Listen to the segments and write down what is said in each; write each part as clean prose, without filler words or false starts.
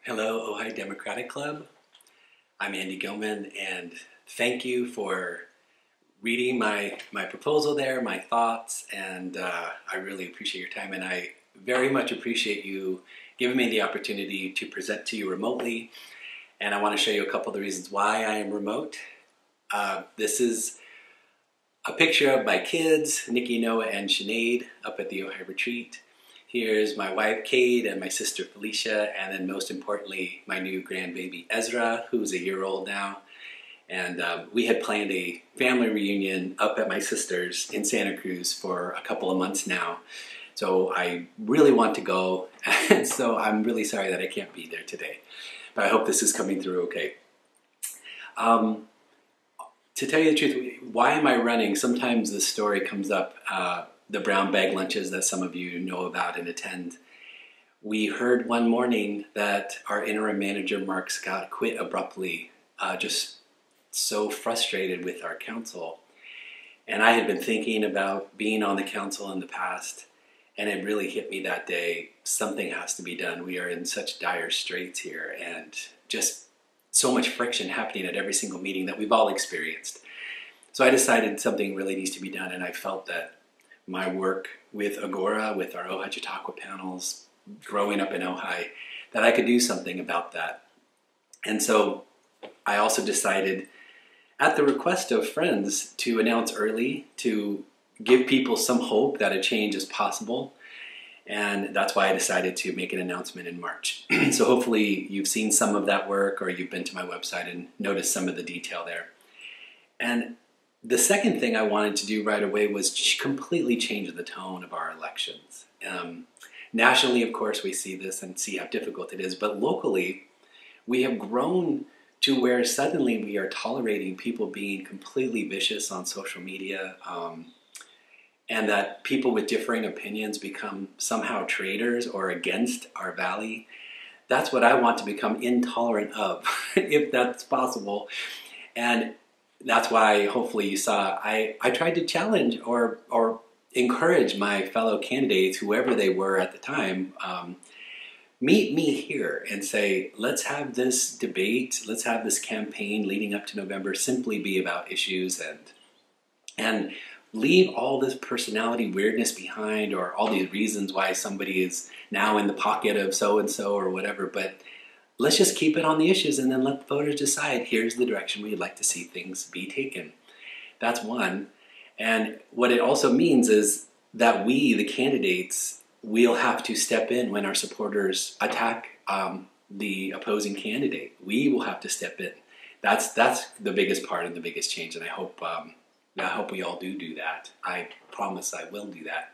Hello, Ojai Democratic Club. I'm Andy Gilman, and thank you for reading my proposal there, my thoughts, and I really appreciate your time, and I very much appreciate you giving me the opportunity to present to you remotely, and I want to show you a couple of the reasons why I am remote. This is a picture of my kids, Nikki, Noah, and Sinead, up at the Ojai retreat. Here's my wife, Kate, and my sister, Felicia, and then most importantly, my new grandbaby, Ezra, who's a year old now. And we had planned a family reunion up at my sister's in Santa Cruz for a couple of months now. So I really want to go, and so I'm really sorry that I can't be there today. But I hope this is coming through okay. To tell you the truth, why am I running? Sometimes this story comes up, the brown bag lunches that some of you know about and attend. We heard one morning that our interim manager, Mark Scott, quit abruptly, just so frustrated with our council. And I had been thinking about being on the council in the past, and it really hit me that day. Something has to be done. We are in such dire straits here, and just so much friction happening at every single meeting that we've all experienced. So I decided something really needs to be done, and I felt that my work with Agora, with our Ojai Chautauqua panels, growing up in Ojai, that I could do something about that. And so I also decided, at the request of friends, to announce early, to give people some hope that a change is possible. And that's why I decided to make an announcement in March. So hopefully you've seen some of that work, or you've been to my website and noticed some of the detail there. And the second thing I wanted to do right away was completely change the tone of our elections. Nationally, of course, we see this and see how difficult it is, but locally, we have grown to where suddenly we are tolerating people being completely vicious on social media, and that people with differing opinions become somehow traitors or against our valley. That's what I want to become intolerant of, if that's possible. And that's why, hopefully you saw, I tried to challenge or encourage my fellow candidates, whoever they were at the time, meet me here and say, let's have this debate, let's have this campaign leading up to November simply be about issues, and leave all this personality weirdness behind, or all these reasons why somebody is now in the pocket of so-and-so or whatever, but let's just keep it on the issues and then let the voters decide, here's the direction we'd like to see things be taken. That's one. And what it also means is that we, the candidates, will have to step in when our supporters attack the opposing candidate. We will have to step in. That's the biggest part and the biggest change, and I hope we all do that. I promise I will do that.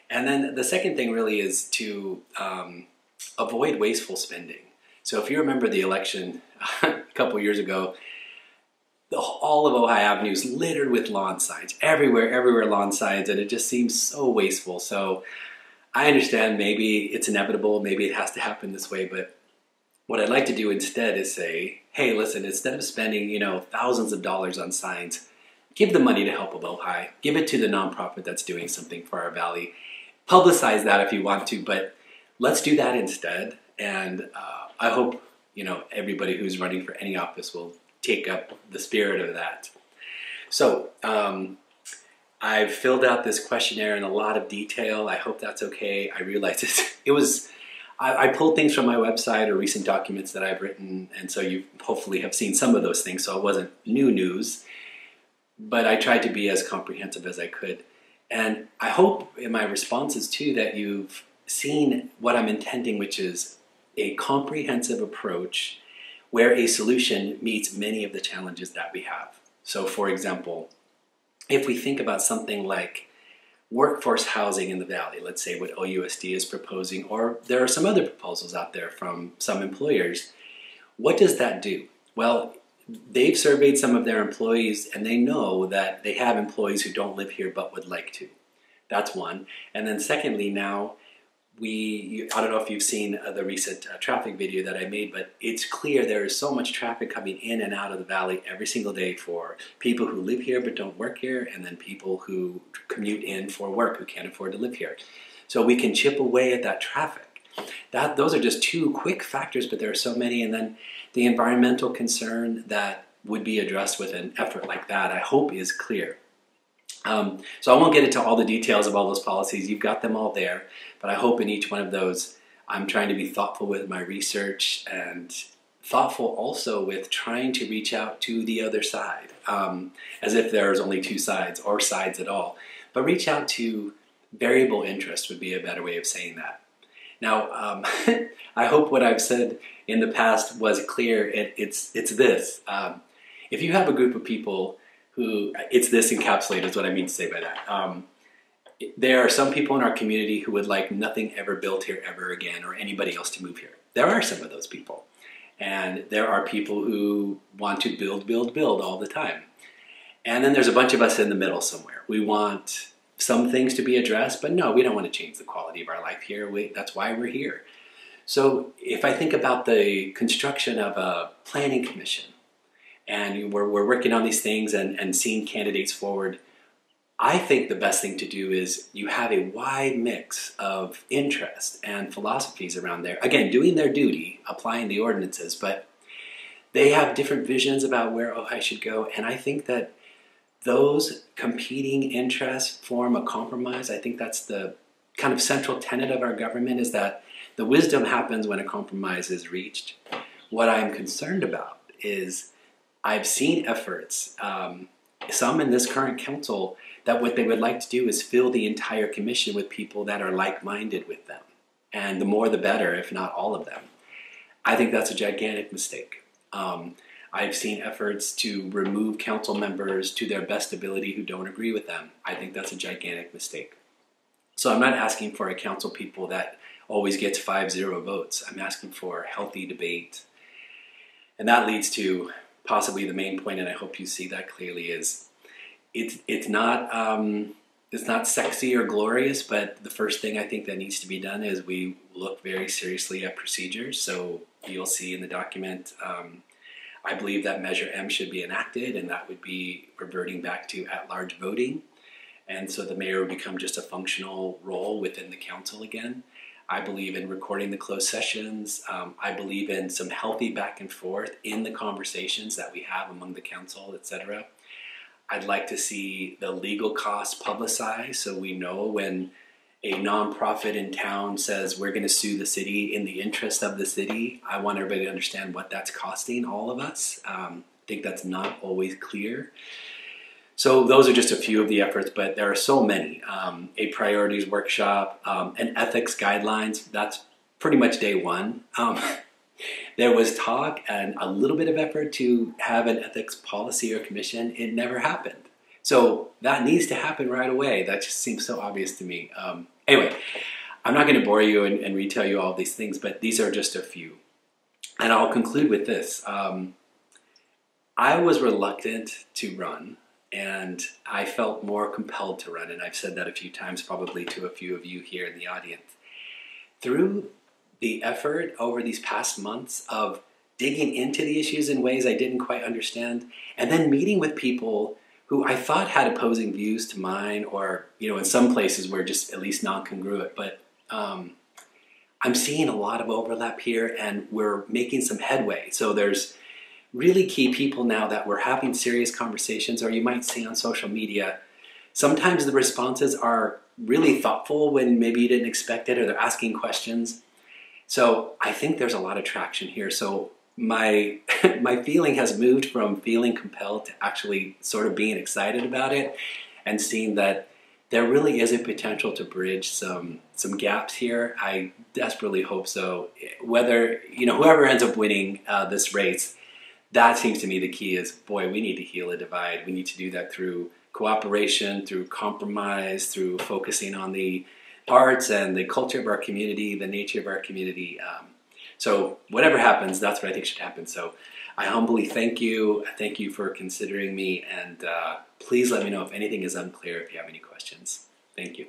And then the second thing really is to avoid wasteful spending. So if you remember the election a couple years ago, all of Ojai Avenue is littered with lawn signs. Everywhere lawn signs, and it just seems so wasteful. So I understand maybe it's inevitable, maybe it has to happen this way, but what I'd like to do instead is say, hey, listen, instead of spending, thousands of dollars on signs, give the money to Help of Ojai. Give it to the nonprofit that's doing something for our valley. Publicize that if you want to, but let's do that instead. And I hope, everybody who's running for any office will take up the spirit of that. So I've filled out this questionnaire in a lot of detail. I hope that's okay. I realize I pulled things from my website or recent documents that I've written, and so you hopefully have seen some of those things, so it wasn't new news. But I tried to be as comprehensive as I could. And I hope in my responses too that you've seen what I'm intending, which is a comprehensive approach where a solution meets many of the challenges that we have. So for example, if we think about something like workforce housing in the valley, let's say what OUSD is proposing, or there are some other proposals out there from some employers, what does that do? Well, they've surveyed some of their employees, and they know that they have employees who don't live here but would like to. That's one. And then secondly, now, I don't know if you've seen the recent traffic video that I made, but it's clear there is so much traffic coming in and out of the valley every single day for people who live here but don't work here, and then people who commute in for work who can't afford to live here. So we can chip away at that traffic. those are just two quick factors, but there are so many. And then the environmental concern that would be addressed with an effort like that, I hope is clear. So I won't get into all the details of all those policies. You've got them all there, but I hope in each one of those, I'm trying to be thoughtful with my research and thoughtful also with trying to reach out to the other side, as if there's only two sides or sides at all, but reach out to variable interest would be a better way of saying that. Now, I hope what I've said in the past was clear. It's this. If you have a group of people who, it's this encapsulated is what I mean to say by that. There are some people in our community who would like nothing ever built here ever again, or anybody else to move here. There are some of those people. And there are people who want to build all the time. And then there's a bunch of us in the middle somewhere. We want some things to be addressed, but no, we don't want to change the quality of our life here. That's why we're here. So if I think about the construction of a planning commission, and we're working on these things and seeing candidates forward, I think the best thing to do is you have a wide mix of interest and philosophies around there. Again, doing their duty, applying the ordinances, but they have different visions about where Ojai should go. And I think that those competing interests form a compromise. I think that's the kind of central tenet of our government, is that the wisdom happens when a compromise is reached. What I'm concerned about is I've seen efforts, some in this current council, that what they would like to do is fill the entire commission with people that are like-minded with them. And the more the better, if not all of them. I think that's a gigantic mistake. I've seen efforts to remove council members to their best ability who don't agree with them. I think that's a gigantic mistake. So I'm not asking for a council people that always gets 5-0 votes. I'm asking for healthy debate. And that leads to possibly the main point, and I hope you see that clearly, is it's not sexy or glorious, but the first thing I think that needs to be done is we look very seriously at procedures. So you'll see in the document, I believe that Measure M should be enacted, and that would be reverting back to at-large voting. And so the mayor would become just a functional role within the council again. I believe in recording the closed sessions. I believe in some healthy back and forth in the conversations that we have among the council, etc. I'd like to see the legal costs publicized so we know when a nonprofit in town says we're going to sue the city in the interest of the city. I want everybody to understand what that's costing all of us. I think that's not always clear. So those are just a few of the efforts, but there are so many. A priorities workshop, an ethics guidelines, that's pretty much day one. There was talk and a little bit of effort to have an ethics policy or commission. It never happened. So that needs to happen right away. That just seems so obvious to me. Anyway, I'm not going to bore you and retell you all these things, but these are just a few. And I'll conclude with this. I was reluctant to run, and I felt more compelled to run. And I've said that a few times, probably to a few of you here in the audience. Through the effort over these past months of digging into the issues in ways I didn't quite understand, and then meeting with people who I thought had opposing views to mine, or, in some places were just at least non-congruent, but I'm seeing a lot of overlap here, and we're making some headway. So there's really key people now that we're having serious conversations, or you might see on social media. Sometimes the responses are really thoughtful when maybe you didn't expect it, or they're asking questions. So I think there's a lot of traction here. So my feeling has moved from feeling compelled to actually sort of being excited about it, and seeing that there really is a potential to bridge some gaps here. I desperately hope so. Whether, whoever ends up winning this race, that seems to me the key is, boy, we need to heal a divide. We need to do that through cooperation, through compromise, through focusing on the arts and the culture of our community, the nature of our community. So whatever happens, that's what I think should happen. So I humbly thank you. Thank you for considering me, and please let me know if anything is unclear, if you have any questions. Thank you.